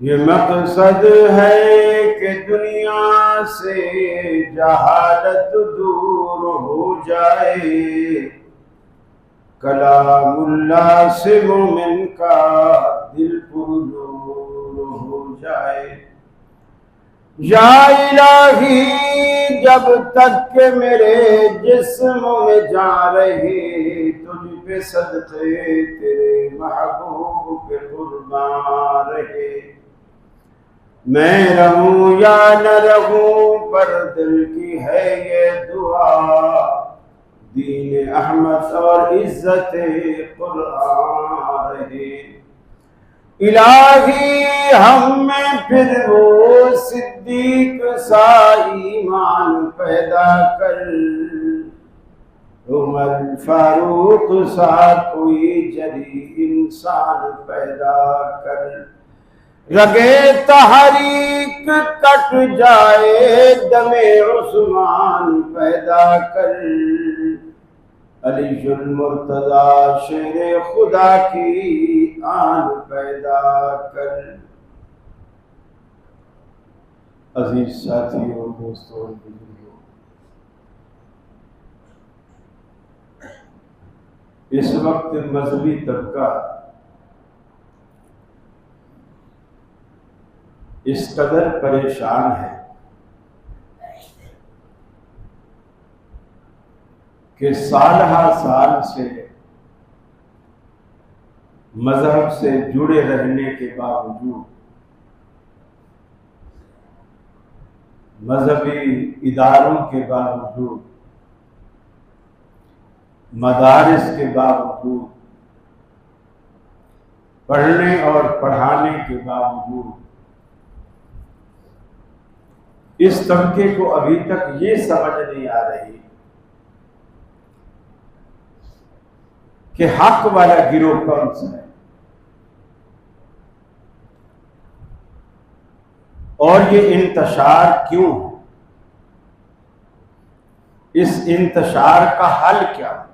ये मकसद है कि दुनिया से जहालत दूर हो जाए, कलामुल्लाह से मोमिन का दिल पुरनूर हो जाए। या इलाही जब तक के मेरे जिस्म में जा रहे, तुझ पे सदक़े तेरे महबूब के कुर्बान रहे। मैं रहूं या न रहूं पर दिल की है ये दुआ, दीन अहमद और इज्जत कुरान रहे। इलाही हम में फिर वो सिद्दीक सा ईमान पैदा कर, उमर फारूक सा कोई जरी इंसान पैदा कर। रगे तहरीक कट जाए, दमे उस्मान पैदा कर। अलीजुल मुर्तजा शेरे खुदा की आन पैदा कर। अजीज साथियों, दोस्तों, बुजुर्गों, इस वक्त मजहबी तबका इस कदर परेशान है कि साल हर साल से मजहब से जुड़े रहने के बावजूद, मजहबी इदारों के बावजूद, मदारिस के बावजूद, पढ़ने और पढ़ाने के बावजूद इस तबके को अभी तक ये समझ नहीं आ रही कि हक वाला गिरोह कौन सा है और ये इंतशार क्यों है, इस इंतशार का हल क्या है।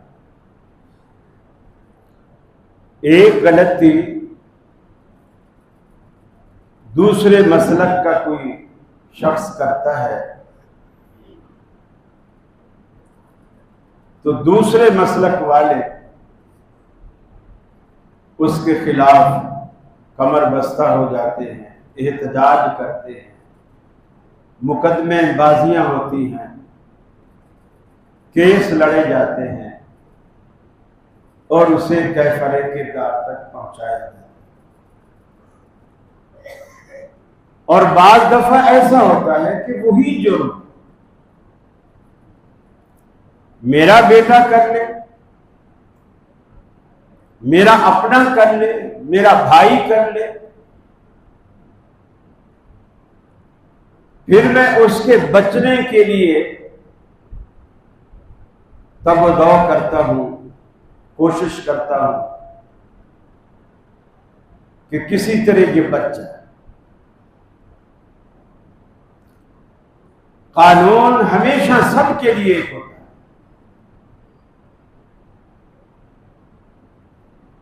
एक गलती दूसरे मसलक का कोई शख्स करता है तो दूसरे मसलक वाले उसके खिलाफ कमर बस्ता हो जाते हैं, एहतजाज करते हैं, मुकदमे बाजियां होती हैं, केस लड़े जाते हैं और उसे कैफरे किरदार तक पहुंचाया जाता है। और बाज़ दफा ऐसा होता है कि वही जुर्म मेरा बेटा कर ले, मेरा अपना कर ले, मेरा भाई कर ले, फिर मैं उसके बचने के लिए तब-दौ करता हूं, कोशिश करता हूं कि किसी तरह ये बच जाए। कानून हमेशा सबके लिए एक होता है।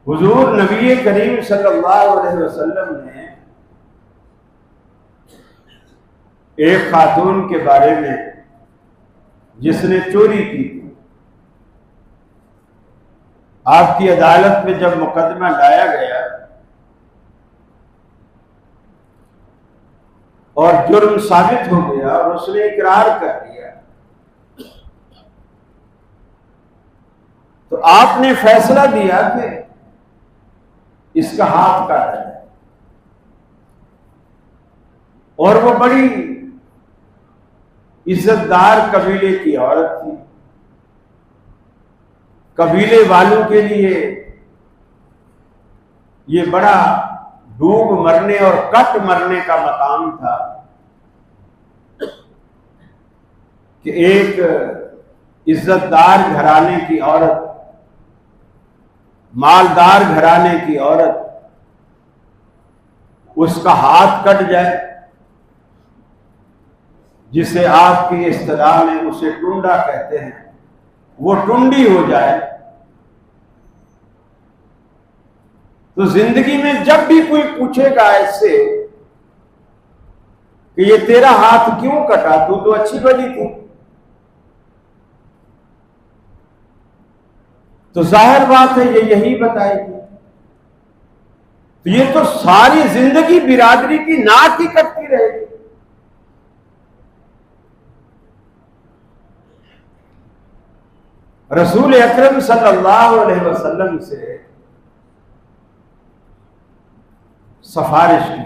हुजूर नबी करीम सल्लल्लाहु अलैहि वसल्लम ने एक खातून के बारे में जिसने चोरी की, आपकी अदालत में जब मुकदमा लाया गया और जुर्म साबित हो गया और उसने इकरार कर दिया, तो आपने फैसला दिया कि इसका हाथ काटा जाए। और वो बड़ी इज्जतदार कबीले की औरत थी, कबीले वालों के लिए ये बड़ा डूब मरने और कट मरने का मकाम था कि एक इज्जतदार घराने की औरत, मालदार घराने की औरत, उसका हाथ कट जाए, जिसे आपकी इस्तिलाह में उसे टुंडा कहते हैं, वो टुंडी हो जाए, तो जिंदगी में जब भी कोई पूछेगा ऐसे कि ये तेरा हाथ क्यों कटा, तू तो अच्छी भली थी, तो जाहिर बात है ये यही बताएगी। तो ये तो सारी जिंदगी बिरादरी की नाक ही कटती रहेगी। रसूल अकरम सल्लल्लाहु अलैहि वसल्लम से सिफारिश की।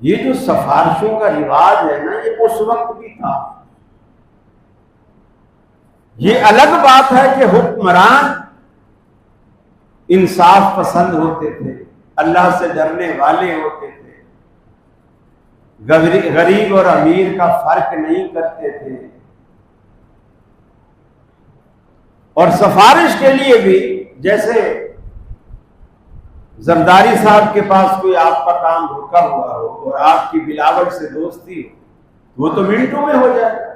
ये जो सिफारिशों का रिवाज है ना, ये उस वक्त भी था। ये अलग बात है कि हुक्मरान इंसाफ पसंद होते थे, अल्लाह से डरने वाले होते थे, गरीब और अमीर का फर्क नहीं करते थे, और सिफारिश के लिए भी, जैसे जरदारी साहब के पास कोई आपका काम रुका हुआ हो और आपकी बिलावल से दोस्ती हो, वो तो मिनटों में हो जाएगा।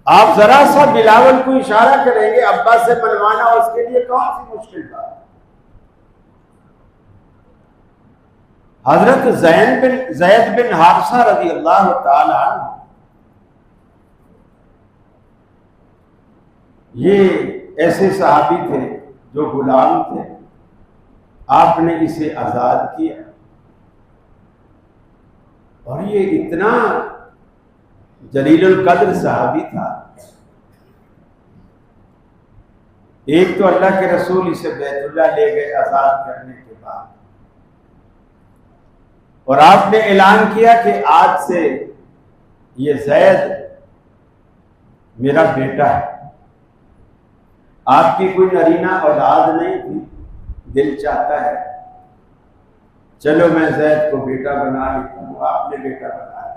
आप जरा सा बिलावल को इशारा करेंगे, अब्बा से मनवाना उसके लिए कौन सी मुश्किल बात। हजरत ज़ैद बिन हारिसा रज़ी अल्लाह ताला अन्हु, ये ऐसे सहाबी थे जो गुलाम थे, आपने इसे आजाद किया, और ये इतना जलीलुल कद्र सहाबी था। एक तो अल्लाह के रसूल इसे बैतुल्लाह ले गए आजाद करने के बाद, और आपने ऐलान किया कि आज से ये ज़ैद मेरा बेटा है। आपकी कोई नरीना औलाद नहीं थी, दिल चाहता है चलो मैं ज़ैद को बेटा बना लेता हूं, आपने बेटा बना लिया।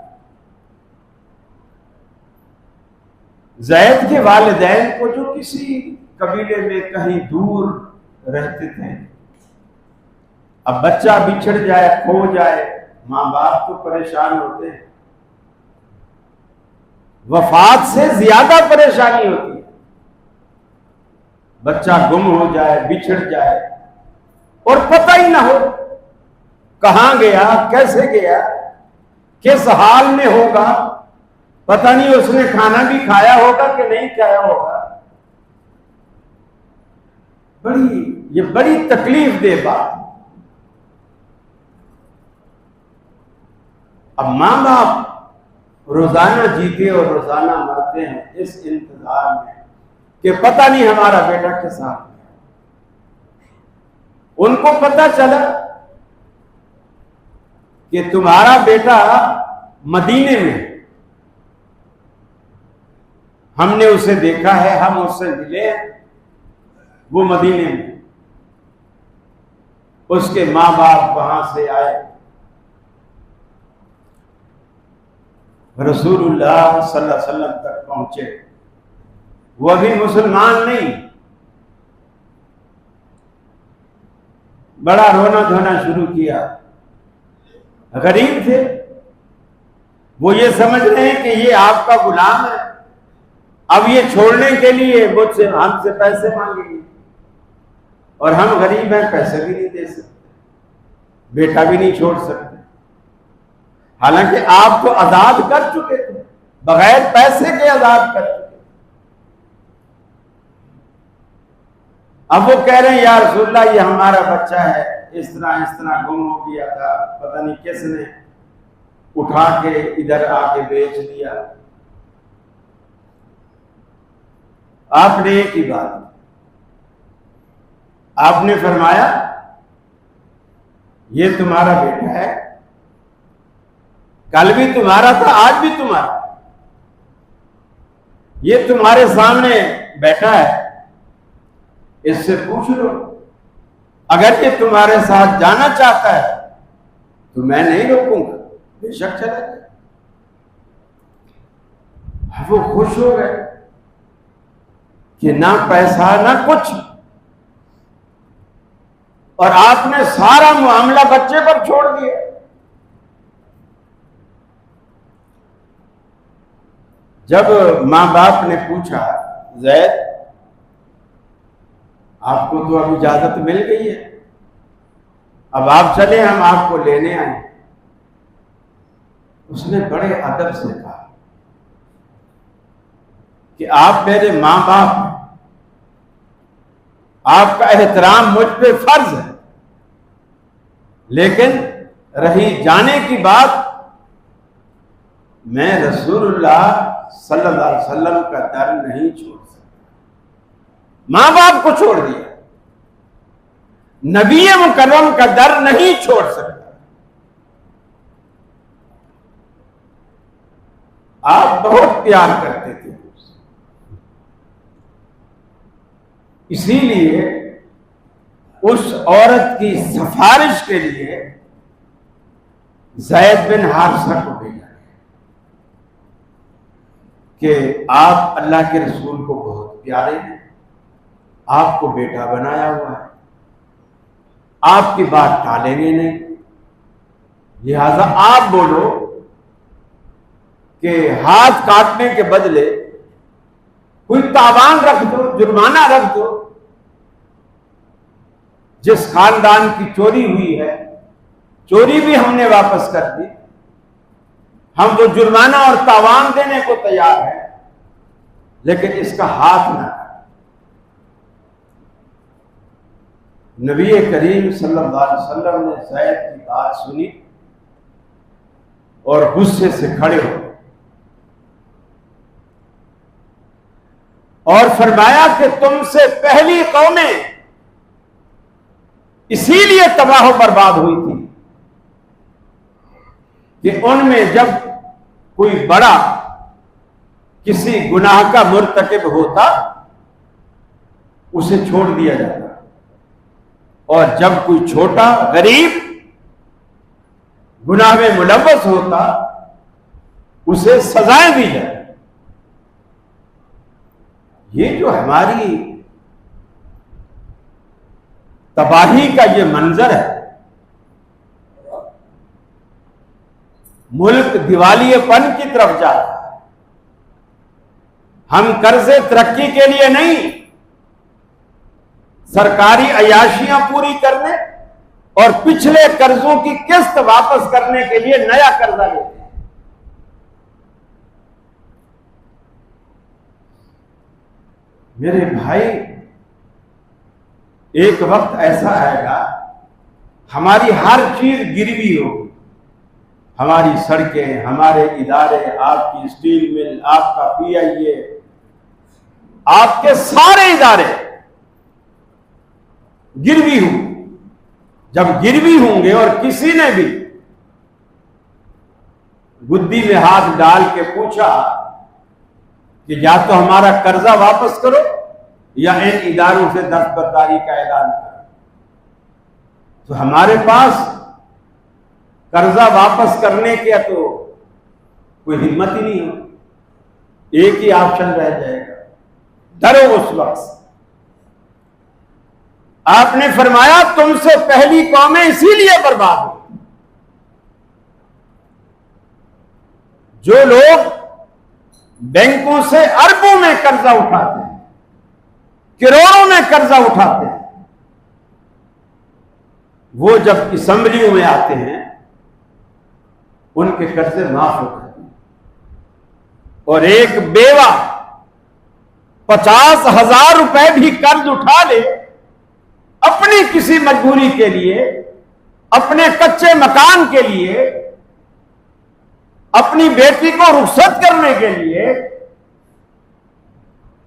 ज़ैद के वालिदैन को, जो किसी कबीले में कहीं दूर रहते थे, अब बच्चा बिछड़ जाए, खो जाए, माँ बाप तो परेशान होते हैं। वफात से ज्यादा परेशानी होती है। बच्चा गुम हो जाए, बिछड़ जाए और पता ही ना हो कहां गया, कैसे गया, किस हाल में होगा, पता नहीं उसने खाना भी खाया होगा कि नहीं खाया होगा। ये बड़ी तकलीफ दे बात। अब मां बाप रोजाना जीते और रोजाना मरते हैं इस इंतजार में कि पता नहीं हमारा बेटा के साथ है। उनको पता चला कि तुम्हारा बेटा मदीने में, हमने उसे देखा है, हम उससे मिले, वो मदीने में, उसके मां बाप वहां से आए, रसूलुल्लाह सल्लल्लाहु अलैहि वसल्लम तक पहुंचे। वो भी मुसलमान नहीं, बड़ा रोना धोना शुरू किया। गरीब थे, वो ये समझ रहे हैं कि ये आपका गुलाम है, अब ये छोड़ने के लिए मुझसे, हमसे पैसे मांगेंगे और हम गरीब हैं, पैसे भी नहीं दे सकते, बेटा भी नहीं छोड़ सकते। हालांकि आप तो आजाद कर चुके थे, बगैर पैसे के आजाद कर चुके। अब वो कह रहे हैं या रसूलल्लाह ये हमारा बच्चा है, इस तरह गुम हो गया था, पता नहीं किसने उठा के इधर आके बेच दिया। आपने एक ही बात, आपने फरमाया ये तुम्हारा बेटा है, कल भी तुम्हारा था, आज भी तुम्हारा, ये तुम्हारे सामने बैठा है, इससे पूछ लो, अगर ये तुम्हारे साथ जाना चाहता है तो मैं नहीं रोकूंगा, बेशक चला जाए। वो खुश हो गए कि ना पैसा ना कुछ, और आपने सारा मामला बच्चे पर छोड़ दिया। जब मां बाप ने पूछा, जैद आपको तो अब इजाजत मिल गई है, अब आप चले, हम आपको लेने आए। उसने बड़े अदब से कहा कि आप मेरे मां बाप हैं, आपका एहतराम मुझ पे फर्ज है, लेकिन रही जाने की बात, मैं रसूलुल्लाह सल्लल्लाहु अलैहि वसल्लम का दर नहीं छोड़ सकता। मां बाप को छोड़ दिया, नबी मुकर्रम का दर नहीं छोड़ सकता। आप बहुत प्यार करते थे, इसीलिए उस औरत की सिफारिश के लिए ज़ैद बिन हारिसा को भेजा कि आप अल्लाह के रसूल को बहुत प्यारे हैं, आपको बेटा बनाया हुआ है, आपकी बात टालेंगे नहीं, लिहाजा आप बोलो कि हाथ काटने के बदले कोई तावान रख दो, जुर्माना रख दो। जिस खानदान की चोरी हुई है, चोरी भी हमने वापस कर दी, हम वो जुर्माना और तावान देने को तैयार हैं, लेकिन इसका हाथ ना। नबी करीम सल्लल्लाहु अलैहि वसल्लम ने ज़ैद की बात सुनी और गुस्से से खड़े हो और फरमाया कि तुमसे पहली कौमें इसीलिए तबाह बर्बाद हुई थी कि उनमें जब कोई बड़ा किसी गुनाह का मुर्तकिब होता उसे छोड़ दिया जाता, और जब कोई छोटा गरीब गुनाह में मुलव्वस होता उसे सजाएं दी जाए। ये जो हमारी तबाही का ये मंजर है, मुल्क दिवालियेपन की तरफ जा रहा है। हम कर्जे तरक्की के लिए नहीं, सरकारी अयाशियां पूरी करने और पिछले कर्जों की किस्त वापस करने के लिए नया कर्जा लेते हैं। मेरे भाई, एक वक्त ऐसा आएगा हमारी हर चीज गिरवी होगी, हमारी सड़कें, हमारे इदारे, आपकी स्टील मिल, आपका PIA, आपके सारे इदारे गिरवी होंगे। जब गिरवी होंगे और किसी ने भी गुद्दी में हाथ डाल के पूछा कि या तो हमारा कर्जा वापस करो या इन इदारों से दस्तबरदारी का ऐलान करो, तो हमारे पास कर्जा वापस करने के तो कोई हिम्मत ही नहीं हो। एक ही ऑप्शन रह जाएगा, डरो उस वक्त। आपने फरमाया तुमसे पहली कौमें इसीलिए बर्बाद हुई, जो लोग बैंकों से अरबों में कर्जा उठाते हैं, करोड़ों में कर्जा उठाते हैं, वो जब असेंबलियों में आते हैं उनके कर्जे माफ हो जाते हैं। और एक बेवा 50,000 रुपए भी कर्ज उठा ले अपनी किसी मजबूरी के लिए, अपने कच्चे मकान के लिए, अपनी बेटी को रुखसत करने के लिए,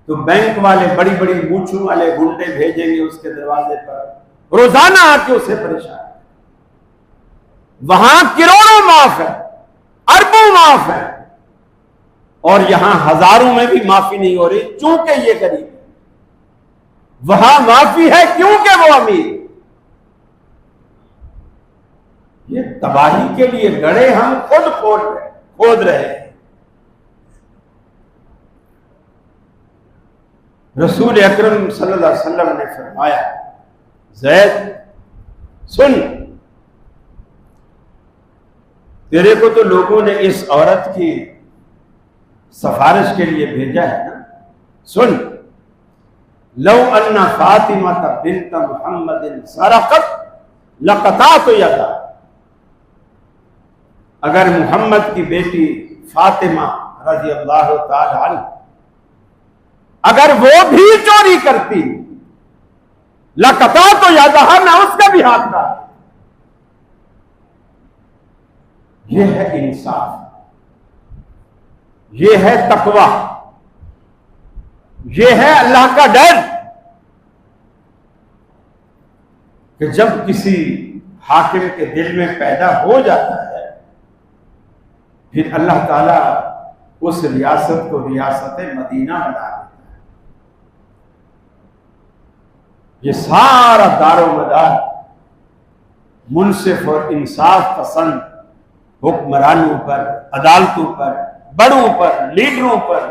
तो बैंक वाले बड़ी बड़ी मूंछों वाले गुंडे भेजेंगे उसके दरवाजे पर, रोजाना आके उसे परेशान। वहां करोड़ों माफ है, अरबों माफ है, और यहां हजारों में भी माफी नहीं हो रही क्योंकि ये गरीब है। वहां माफी है क्योंकि वो अमीर। ये तबाही के लिए गड़े हम खुद खोद रहे हैं। रसूल अकरम सल्लल्लाहु अलैहि वसल्लम ने फरमाया, ज़ैद सुन, तेरे को तो लोगों ने इस औरत की सिफारिश के लिए भेजा है ना, सुन, लौ अन्ना फातिमा बिन्त मुहम्मदिन सरक़त लक़तातु यदा, अगर मोहम्मद की बेटी फातिमा रज़ी अल्लाह ताला अन्हा अगर वो भी चोरी करती, लक़तातु यदा, मैं उसका भी हाथ काट। ये है इंसाफ, ये है तकवा, ये है अल्लाह का डर कि जब किसी हाकिम के दिल में पैदा हो जाता है, फिर अल्लाह ताला उस रियासत को रियासत मदीना बना देता है। ये सारा दारोमदार मुनसिफ और इंसाफ पसंद हुक्मरानों पर, अदालतों पर, बड़ों पर, लीडरों पर।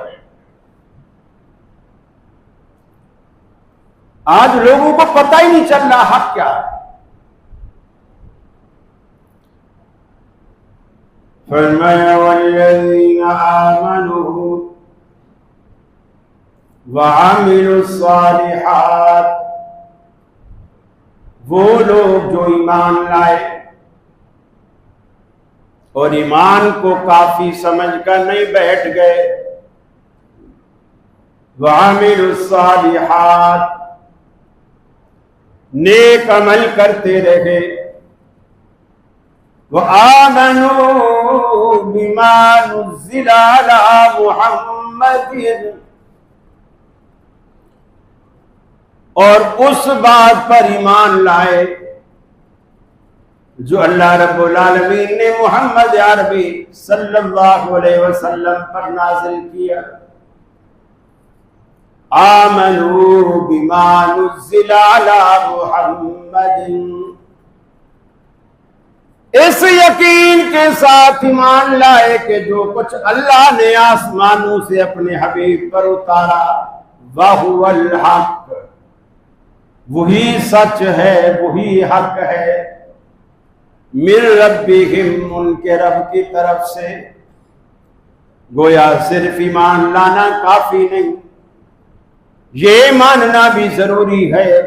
आज लोगों को पता ही नहीं चल रहा हक क्या है। फरमाया वल्लज़ीना आमनू व अमिलुस्सालिहात, वो लोग जो ईमान लाए और ईमान को काफी समझकर नहीं बैठ गए, व अमिलुस्सालिहात, नेक अमल करते रहे, व आमनू बिमा नुज़्ज़िला अला मुहम्मदिन, और उस बात पर ईमान लाए जो अल्लाह रब्बुल आलमीन ने मोहम्मद अरबी सल्लल्लाहु अलैहि वसल्लम पर नाज़िल किया। आमनू बिमा नुज़्ज़िला अला मुहम्मदिन, इस यकीन के साथ ईमान लाए कि जो कुछ अल्लाह ने आसमानों से अपने हबीब पर उतारा, वहुवल हक, वही सच है, वही हक है। मिर रब्बिहिम, उनके रब की तरफ से। गोया सिर्फ ईमान लाना काफी नहीं, ये मानना भी जरूरी है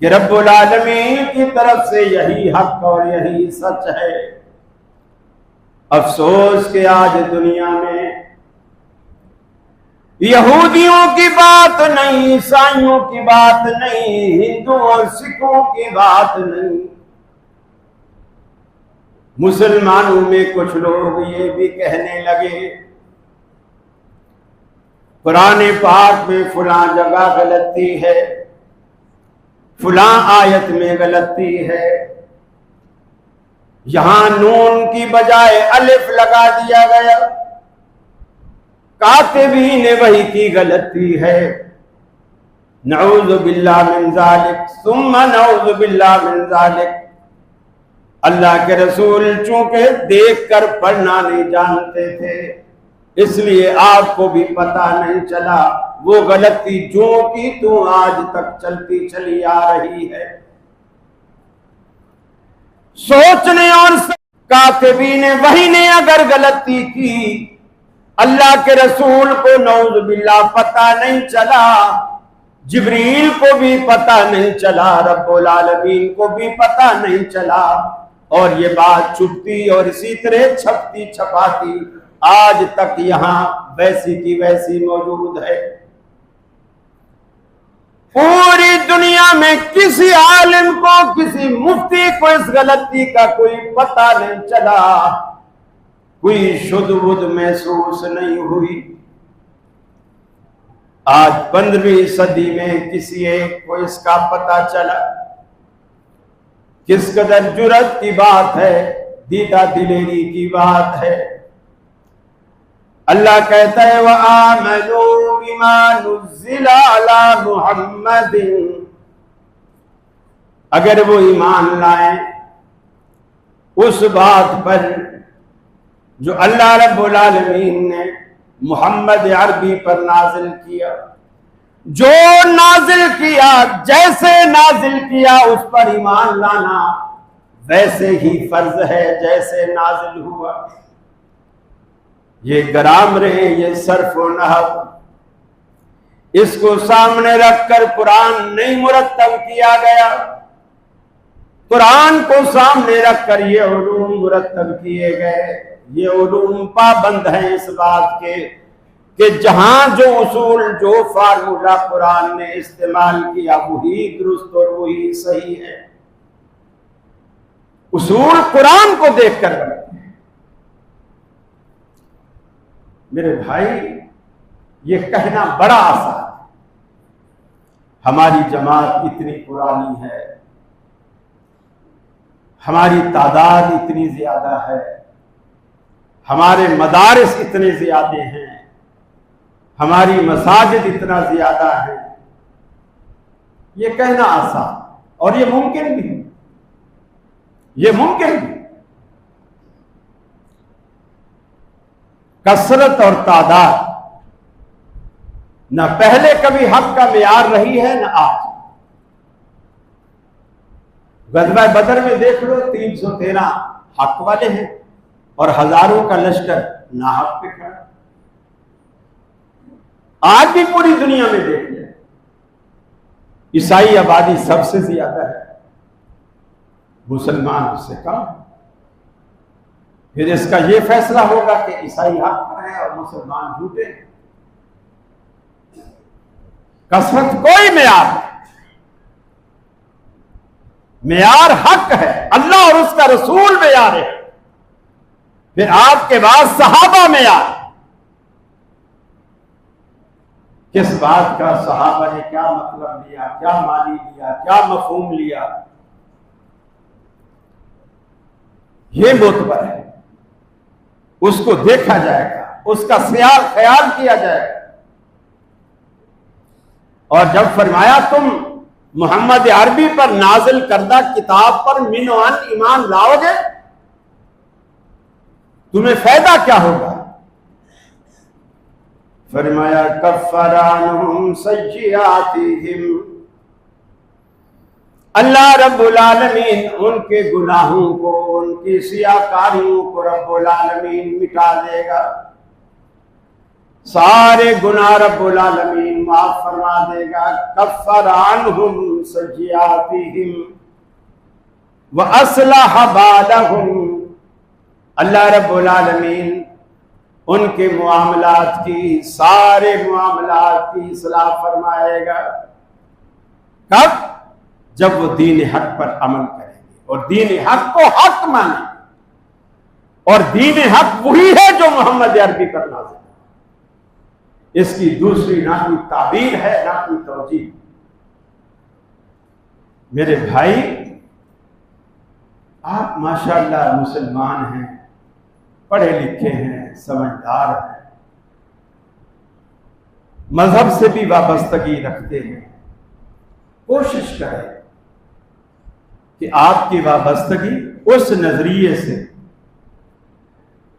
कि रब्बुल आलमीन की तरफ से यही हक और यही सच है। अफसोस कि आज दुनिया में यहूदियों की बात नहीं, ईसाइयों की बात नहीं, हिंदू और सिखों की बात नहीं, मुसलमानों में कुछ लोग ये भी कहने लगे कुरान पाक में फुला जगह गलती है, फुला आयत में गलती है, यहां नून की बजाय अलिफ लगा दिया गया, कातिबी ने वही की गलती है। नऊज़ु बिल्लाह मिन ज़ालिक सुम्मा नऊज़ु बिल्लाह मिन ज़ालिक। अल्लाह के रसूल चूंकि देखकर पढ़ना नहीं जानते थे, इसलिए आपको भी पता नहीं चला। वो गलती जो की तू आज तक चलती चली आ रही है। सोचने और कातिबी ने वही ने अगर गलती की, अल्लाह के रसूल को नऊज़ बिल्लाह पता नहीं चला, जिब्रील को भी पता नहीं चला, रब्बुल आलमीन को भी पता नहीं चला, और ये बात छुपती और इसी तरह छपती छपाती आज तक यहां वैसी की वैसी मौजूद है। पूरी दुनिया में किसी आलिम को, किसी मुफ्ती को इस गलती का कोई पता नहीं चला, कोई शुद्ध बुद्ध महसूस नहीं हुई। आज 15वीं सदी में किसी एक को इसका पता चला। किस कदर जुर्रत की बात है, दीदा दिलेरी की बात है। अल्लाह कहता है व आमनू बिमा नुज़्ज़िला अला मुहम्मदिन, अगर वो ईमान लाए उस बात पर जो अल्लाह रब्बुल आलमीन ने मोहम्मद अरबी पर नाजिल किया, जो नाजिल किया, जैसे नाजिल किया उस पर ईमान लाना वैसे ही फर्ज है जैसे नाजिल हुआ। ये ग्रामर है, ये सर्फ व नहव, इसको सामने रखकर कुरान नहीं मुरत्तब किया गया। कुरान को सामने रखकर ये उलूम मुरत्तब किए गए। ये उलूम पाबंद हैं इस बात के कि जहां जो उसूल, जो फार्मूला कुरान ने इस्तेमाल किया वही दुरुस्त और वही सही है। उसूल कुरान को देखकर बनते हैं। मेरे भाई, ये कहना बड़ा आसान है। हमारी जमात इतनी पुरानी है, हमारी तादाद इतनी ज्यादा है, हमारे मदारिस इतने ज्यादा हैं, हमारी मसाजिद इतना ज्यादा है। ये कहना आसान और ये मुमकिन भी, ये मुमकिन भी। कसरत और तादाद न पहले कभी हक का मेयार रही है न आज। गज़वा बदर में देख लो, 313 हक वाले हैं और हजारों का लश्कर नाहक पे खड़ा। आज भी पूरी दुनिया में देख लें, ईसाई आबादी सबसे ज्यादा है, मुसलमान उससे कम। फिर इसका यह फैसला होगा कि ईसाई हक पर है और मुसलमान झूठे। कसरत कोई मेयार नहीं, मेयार हक है, अल्लाह और उसका रसूल मेयार है। फिर आपके बाद सहाबा मेयार। किस बात का सहाबा ने क्या मतलब लिया, क्या मानी लिया, क्या मफहूम लिया, ये मोतबर है। उसको देखा जाएगा, उसका ख्याल किया जाएगा। और जब फरमाया तुम मोहम्मद अरबी पर नाजिल करदा किताब पर मिनवान ईमान लाओगे, तुम्हें फायदा क्या होगा? फरमाया कफ़्फ़रा अन्हुम सय्यिआतिहिम, अल्लाह रब्बुल आलमीन उनके गुनाहों को, उनकी सियाकारियों को रब्बुल आलमीन मिटा देगा। सारे गुनाह रब्बुल आलमीन माफ फरमा देगा। कफ़्फ़र अन्हुम सय्यातिहिम व अस्लह बालहुम। अल्लाह रब्बुल आलमीन उनके मुआमलात की, सारे मुआमलात की इस्लाह फरमाएगा। कब? जब वो दीन हक पर अमल करेंगे और दीन हक को हक मानेंगे। और दीन हक वही है जो मोहम्मद अरबी पर नाज़िल है। इसकी दूसरी ना कोई ताबीर है ना कोई तौजीह। मेरे भाई, आप माशाअल्लाह मुसलमान हैं, पढ़े लिखे हैं, समझदार हैं, मजहब से भी वाबस्तगी रखते हैं। कोशिश करें कि आपकी वाबस्तगी उस नजरिए से,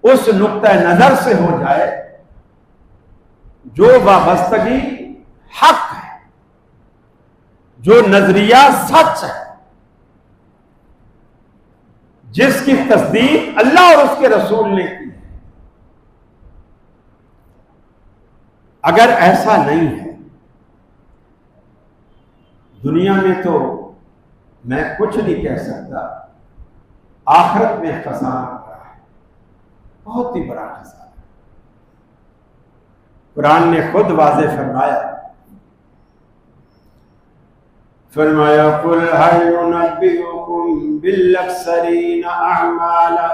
उस नुक्ता नजर से हो जाए जो वाबस्तगी हक है, जो नजरिया सच है, जिसकी तस्दीक अल्लाह और उसके रसूल ने की है। अगर ऐसा नहीं है, दुनिया में तो मैं कुछ नहीं कह सकता, आखिरत में खसारा हो रहा है, बहुत ही बड़ा खसारा। कुरान ने खुद वाज़े फरमाया कुल हल नुनब्बिउकुम बिल अक्सरीना अअमाला।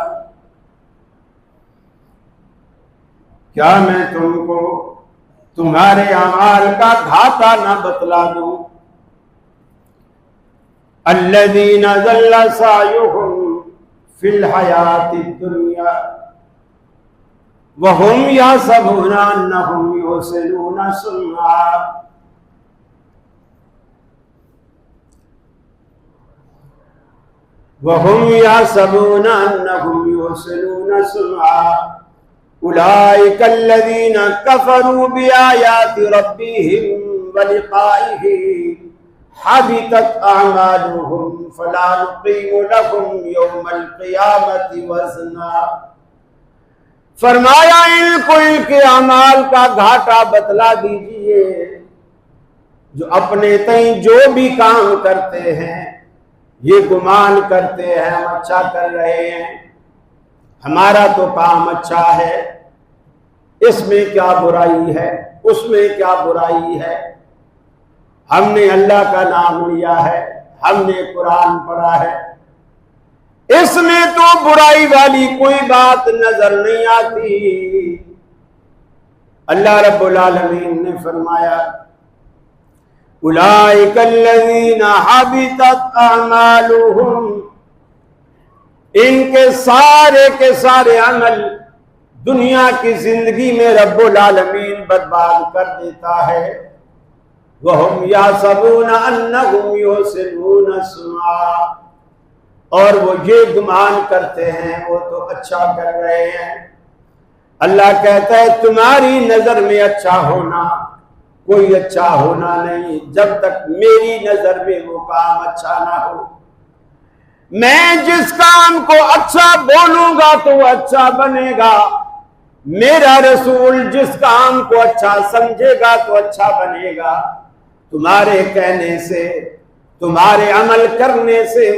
क्या मैं तुमको तुम्हारे अमाल का घाटा ना बतला दूं? अल्लज़ीना ज़ल्ला सायुहुम फिल हयाति दुनिया वहुम यहसबूना अन्नहुम युहसिनूना सुन्ना। वहुम यहसबूना अन्नहुम युहसिनूना सुन्ना। उलाइका अल्लज़ीना कफ़रू बिआयाति रब्बिहिम व लिक़ाइहि हबितत अअमालुहुम फला नुक़ीमु लहुम यौमल क़ियामति वज़ना। फरमाया इनको इनके अमाल का घाटा बतला दीजिए। जो अपने तई जो भी काम करते हैं, ये गुमान करते हैं हम अच्छा कर रहे हैं, हमारा तो काम अच्छा है, इसमें क्या बुराई है, उसमें क्या बुराई है। हमने अल्लाह का नाम लिया है, हमने कुरान पढ़ा है, इसमें तो बुराई वाली कोई बात नजर नहीं आती। अल्लाह रब्बुल आलमीन ने फरमाया उलाइका अल्लज़ीना हबितत अअमालुहुम। इनके सारे के सारे अमल दुनिया की जिंदगी में रब्बुल आलमीन बर्बाद कर देता है। वहुम यहसबूना अन्नहुम युहसिनूना सुन्ना। और वो ये गुमान करते हैं वो तो अच्छा कर रहे हैं। अल्लाह कहता है तुम्हारी नजर में अच्छा होना कोई अच्छा होना नहीं जब तक मेरी नजर में वो काम अच्छा ना हो। मैं जिस काम को अच्छा बोलूंगा तो वो अच्छा बनेगा। मेरा रसूल जिस काम को अच्छा समझेगा तो अच्छा बनेगा। तुम्हारे कहने से, तुम्हारे अमल करने से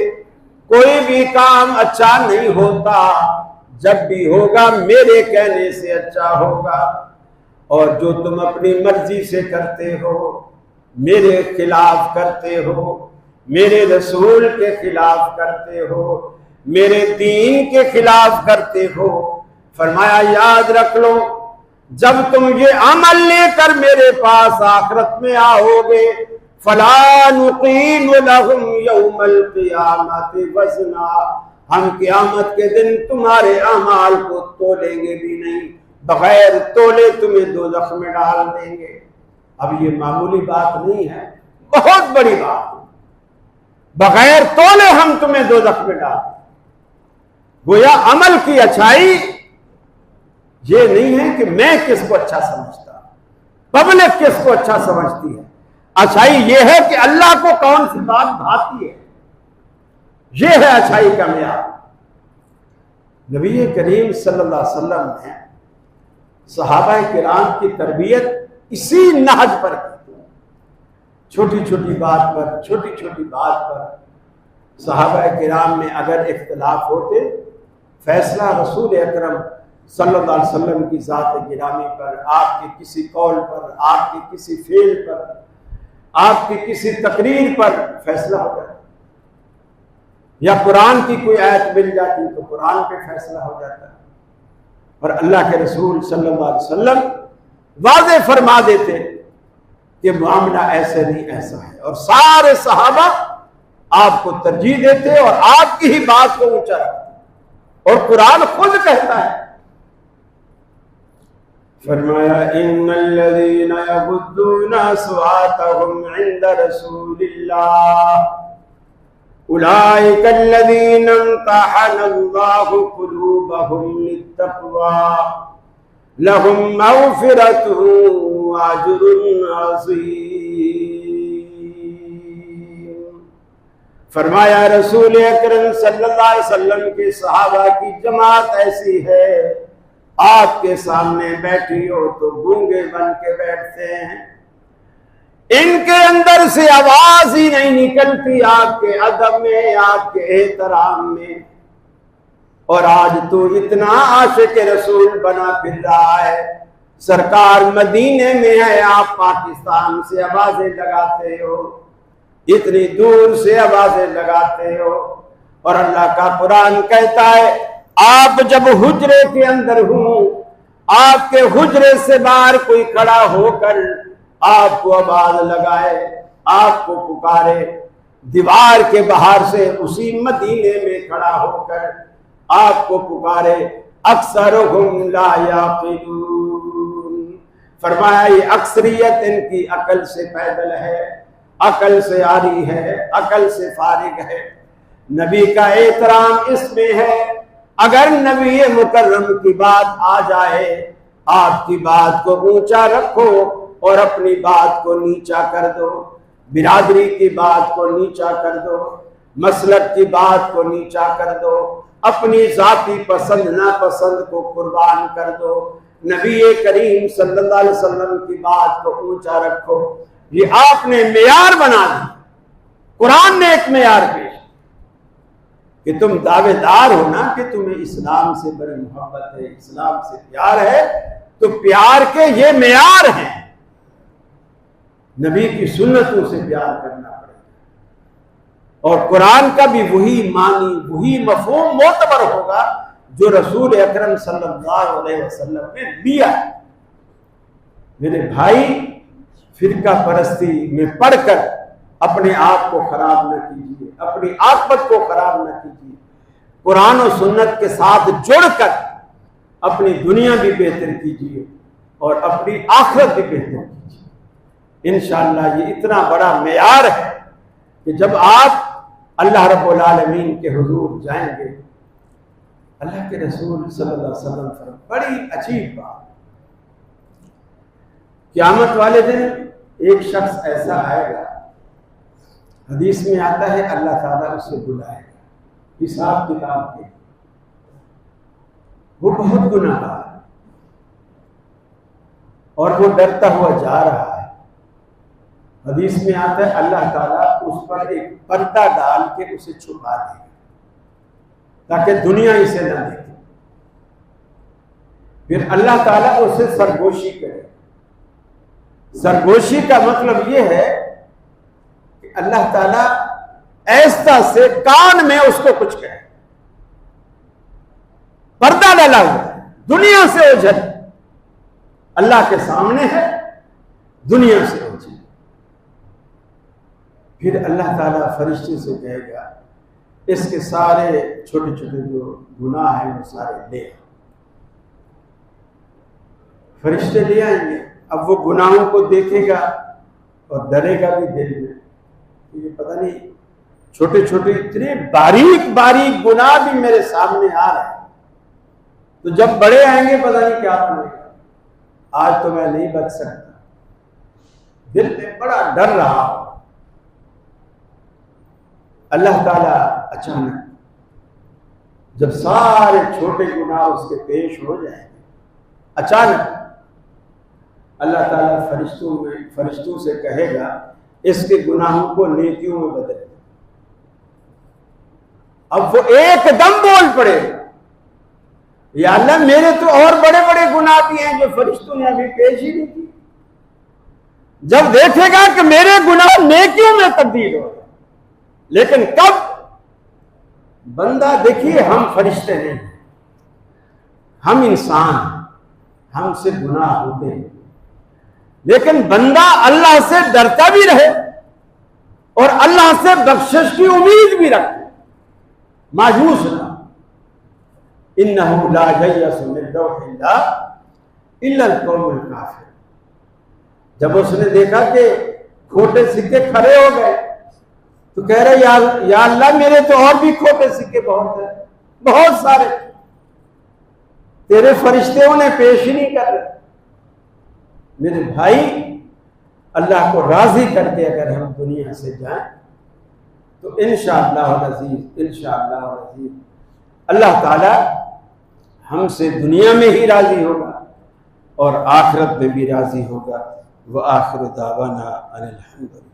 कोई भी काम अच्छा नहीं होता। जब भी होगा मेरे कहने से अच्छा होगा। और जो तुम अपनी मर्जी से करते हो, मेरे खिलाफ करते हो, मेरे रसूल के खिलाफ करते हो, मेरे दीन के खिलाफ करते हो, फरमाया याद रख लो जब तुम ये अमल लेकर मेरे पास आखिरत में आओगे फला नुक़ीमु लहुम यौमल क़ियामति वज़ना। हम क़यामत के दिन तुम्हारे अमाल को तोलेंगे भी नहीं, बगैर तोले तुम्हें दोज़ख में डाल देंगे। अब ये मामूली बात नहीं है, बहुत बड़ी बात है। बगैर तोले हम तुम्हें दोज़ख में डाल। गोया अमल की अच्छाई ये नहीं है कि मैं किसको अच्छा समझता, पब्लिक किसको अच्छा समझती है। अच्छाई ये है कि अल्लाह को कौन सी बात भाती है, ये है अच्छाई का मेयार। नबी करीम सल्लल्लाहु अलैहि वसल्लम ने सहाबा किराम की तरबियत इसी नहज पर की। छोटी छोटी बात पर सहाबा किराम में अगर इख्तिलाफ होते, फैसला रसूल अकरम सल्लल्लाहु अलैहि वसल्लम की ज़ात गिरामी पर, आपके किसी कौल पर, आपके किसी फेल पर, आपकी किसी तकरीर पर फैसला हो जाता, या कुरान की कोई आयत मिल जाती तो कुरान पे फैसला हो जाता। और अल्लाह के रसूल सल्लल्लाहु अलैहि वसल्लम वाज़े फरमा देते कि मामला ऐसे नहीं ऐसा है, और सारे सहाबा आपको तरजीह देते और आपकी ही बात को ऊंचा रखते। और कुरान खुद कहता है, फरमाया इन्नल्लज़ीना यग़ुद्दूना अस्वातहुम इंद रसूलिल्लाह उलाइकल्लज़ीना इम्तहनल्लाहु क़ुलूबहुम लित्तक़वा लहुम मग़फ़िरतुन व अज्रुन अज़ीम। फरमाया रसूल अकरम सल्लल्लाहु अलैहि वसल्लम के सहाबा की जमात ऐसी है, आपके सामने बैठी हो तो गूंगे बन के बैठते हैं, इनके अंदर से आवाज ही नहीं निकलती आपके अदब में, आपके एहतराम में। और आज तो इतना आशिक रसूल बना फिर रहा है, सरकार मदीने में है, आप पाकिस्तान से आवाजें लगाते हो, इतनी दूर से आवाजें लगाते हो। और अल्लाह का कुरान कहता है, आप जब हुजरे के अंदर हो, आपके हुजरे से बाहर कोई खड़ा होकर आपको आवाज लगाए, आपको पुकारे, दीवार के बाहर से उसी मदीने में खड़ा होकर आपको पुकारे, अक्सरुहुम ला याक़िलून। फरमाया ये अक्सरियत इनकी अकल से पैदल है, अकल से आरी है, अकल से फारिग है। नबी का एहतराम इसमें है, अगर नबी मुकर्रम की बात आ जाए, आपकी बात को ऊंचा रखो और अपनी बात को नीचा कर दो, बिरादरी की बात को नीचा कर दो, मसलक की बात को नीचा कर दो, अपनी जाती पसंद नापसंद को कुर्बान कर दो, नबी करीम सल्लल्लाहु अलैहि वसल्लम की बात को ऊंचा रखो। ये आपने मेयार बना दी। कुरान ने एक मेयार पेश कि तुम दावेदार हो ना कि तुम्हें इस्लाम से बड़ी मोहब्बत है, इस्लाम से प्यार है, तो प्यार के ये मेयार हैं। नबी की सुन्नतों से प्यार करना पड़ेगा और कुरान का भी वही मानी, वही मफहूम मोतबर होगा जो रसूल अकरम सल्लल्लाहु अलैहि वसल्लम ने लिया। मेरे भाई, फिरका परस्ती में पढ़कर अपने आप को खराब न कीजिए, अपनी आखिरत को खराब न कीजिए। कुरान और सुन्नत के साथ जुड़कर अपनी दुनिया भी बेहतर कीजिए और अपनी आखिरत भी बेहतर कीजिए। इंशाअल्लाह ये इतना बड़ा मेयार है कि जब आप अल्लाह रब्बुल आलमीन के हुजूर जाएंगे, अल्लाह के रसूल सल्लल्लाहु अलैहि वसल्लम फरमाते, बड़ी अजीब बात, क़यामत वाले दिन एक शख्स ऐसा आएगा, हदीस में आता है अल्लाह ताला उसे बुलाएगा हिसाब किताब के, वो बहुत गुनाहगार है और वो डरता हुआ जा रहा है। हदीस में आता है अल्लाह ताला उस पर एक पर्दा डाल के उसे छुपा देगा ताकि दुनिया इसे न देखे। फिर अल्लाह ताला उसे सरगोशी करे। सरगोशी का मतलब यह है कि अल्लाह ताला ऐसा से कान में उसको कुछ कहे, पर्दा डाला हुआ है, दुनिया से ओझल, अल्लाह के सामने है, दुनिया से ओझल। फिर अल्लाह ताला फरिश्ते से कहेगा इसके सारे छोटे छोटे जो गुनाह हैं वो सारे ले आओ। फरिश्ते ले आएंगे। अब वो गुनाहों को देखेगा और डरेगा भी दिल में, ये पता नहीं छोटे छोटे इतने बारीक बारीक गुनाह भी मेरे सामने आ रहे हैं, तो जब बड़े आएंगे पता नहीं क्या बनेगा। आज तो मैं नहीं बच सकता, दिल में बड़ा डर रहा हो। अल्लाह ताला अचानक जब सारे छोटे गुनाह उसके पेश हो जाए, अचानक अल्लाह ताला फरिश्तों से कहेगा इसके गुनाहों को नेकियों में बदल। अब वो एकदम बोल पड़ेगा, या अल्लाह मेरे तो और बड़े बड़े गुनाह भी हैं जो फरिश्तों ने अभी पेश ही नहीं किए। जब देखेगा कि मेरे गुनाह नेकियों में तब्दील हो गए, लेकिन कब? बंदा देखिए, हम फरिश्ते नहीं, हम इंसान, हमसे गुनाह होते हैं, लेकिन बंदा अल्लाह से डरता भी रहे और अल्लाह से बख्शिश की उम्मीद भी रखे, मायूस ना। इन्नहु ला ययअसु मिन रौहिल्लाह इल्ला अल-कौमुल काफिर। जब उसने देखा कि खोटे सिक्के खड़े हो गए तो कह रहे या अल्लाह मेरे तो और भी खोटे सिक्के बहुत हैं, बहुत सारे, तेरे फरिश्तों ने पेश ही नहीं कर रहे। मेरे भाई, अल्लाह को राजी करके अगर हम दुनिया से जाएं तो इंशाअल्लाह अज़ीज़ अल्लाह ताला हमसे दुनिया में ही राजी होगा और आखिरत में भी राजी होगा। व आखिर दावाना अनिल हम्दुलिल्लाह।